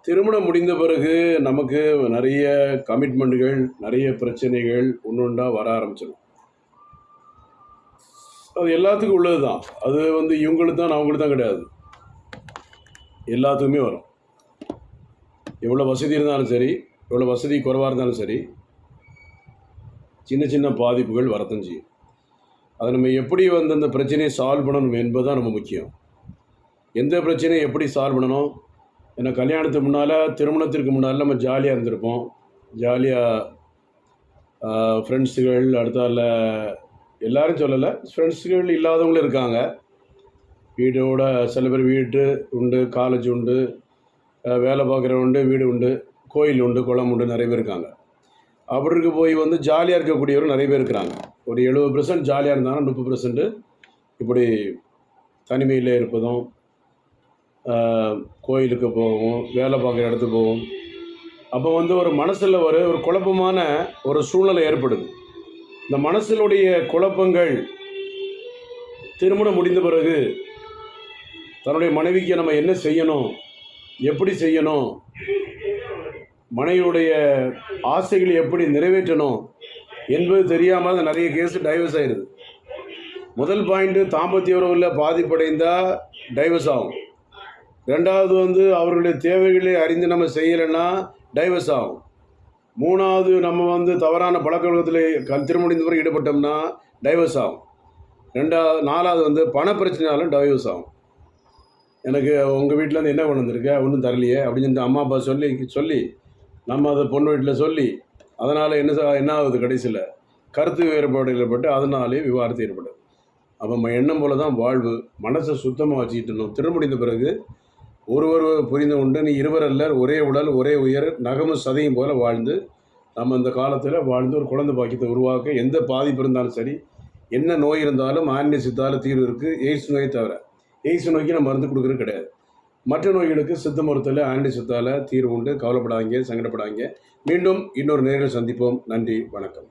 திருமணம் முடிந்த பிறகு நமக்கு நிறைய கமிட்மெண்ட்டுகள், நிறைய பிரச்சனைகள் ஒன்றா வர ஆரம்பிச்சிடும். அது எல்லாத்துக்கும் உள்ளது தான். அது இவங்களுக்கு தான் அவங்களுக்கு தான் கிடையாது, எல்லாத்துக்குமே வரும். எவ்வளோ வசதி இருந்தாலும் சரி, எவ்வளோ வசதி குறைவாக இருந்தாலும் சரி, சின்ன சின்ன பாதிப்புகள் வரத்தான் செய்யும். அதை நம்ம எப்படி அந்த பிரச்சனையை சால்வ் பண்ணணும் என்பது தான் ரொம்ப முக்கியம். எந்த பிரச்சனையை எப்படி சால்வ் பண்ணணும்? ஏன்னா கல்யாணத்துக்கு முன்னால், திருமணத்திற்கு முன்னால் நம்ம ஜாலியாக இருந்திருப்போம். ஜாலியாக ஃப்ரெண்ட்ஸுகள், அடுத்தால எல்லோரும் சொல்லலை, ஃப்ரெண்ட்ஸுகள் இல்லாதவங்களும் இருக்காங்க. வீடோட சில பேர் வீட்டு உண்டு, காலேஜ் உண்டு, வேலை பார்க்குறவங்க உண்டு, வீடு உண்டு, கோயில் உண்டு, குளம் உண்டு, நிறைய பேர் இருக்காங்க. அப்படி இருக்க போய் ஜாலியாக இருக்கக்கூடியவரும் நிறைய பேர் இருக்கிறாங்க. ஒரு 70% ஜாலியாக இருந்தாலும் 30% இப்படி தனிமையில் இருப்பதும், கோயிலுக்கு போகவும், வேலை பார்க்குற இடத்துக்கு போகும். அப்போ ஒரு மனசில் ஒரு குழப்பமான ஒரு சூழ்நிலை ஏற்படுது. இந்த மனசினுடைய குழப்பங்கள் திருமணம் முடிந்த பிறகு தன்னுடைய மனைவிக்கு நம்ம என்ன செய்யணும், எப்படி செய்யணும், மனைவியுடைய ஆசைகளை எப்படி நிறைவேற்றணும் என்பது தெரியாமல் நிறைய கேஸு டைவர்ஸ் ஆகிடுது. முதல் பாயிண்ட்டு, தாம்பத்திய உறவில் பாதிப்படைந்தால் டைவர்ஸ் ஆகும். ரெண்டாவது அவர்களுடைய தேவைகளை அறிந்து நம்ம செய்யலைன்னா டைவர்ஸ் ஆகும். மூணாவது, நம்ம தவறான பழக்க வழக்கத்தில் திருமணம் முடிந்த பிறகு ஈடுபட்டோம்னா டைவர்ஸ் ஆகும். நாலாவது பண பிரச்சனையாலும் டைவர்ஸ் ஆகும். எனக்கு உங்கள் வீட்டிலேருந்து என்ன கொண்டு வந்திருக்க, ஒன்றும் தரலையே அப்படின்னு சொல்லிட்டு அம்மா அப்பா சொல்லி நம்ம அதை பொண்ணு வீட்டில் சொல்லி, அதனால் என்ன ஆகுது, கடைசியில் கருத்து வேறுபாடு ஏற்பட்டு அதனாலே விவாதத்தை ஏற்படுது. அப்போ எண்ணம் போல தான் வாழ்வு. மனசை சுத்தமாக வச்சுக்கிட்டணும். திருமணம் முடிந்த பிறகு ஒருவர் புரிந்து கொண்டு, நீ இருவர் அல்லர், ஒரே உடல், ஒரே உயர், நகமும் சதையும் போல் வாழ்ந்து நம்ம இந்த காலத்தில் வாழ்ந்து ஒரு குழந்தை பாக்கியத்தை உருவாக்க, எந்த பாதிப்பு இருந்தாலும் சரி, என்ன நோய் இருந்தாலும் ஆன்மீக சித்தால தீர்வு இருக்குது. எய்ட்ஸ் நோயை தவிர, எய்ட்ஸ் நோய்க்கு நம்ம மருந்து கொடுக்குறது கிடையாது. மற்ற நோய்களுக்கு சித்த மருத்துவத்தில் ஆன்டி சித்தால தீர்வு உண்டு. கவலைப்படாதீங்க, சங்கடப்படாதீங்க. மீண்டும் இன்னொரு நேரில் சந்திப்போம். நன்றி, வணக்கம்.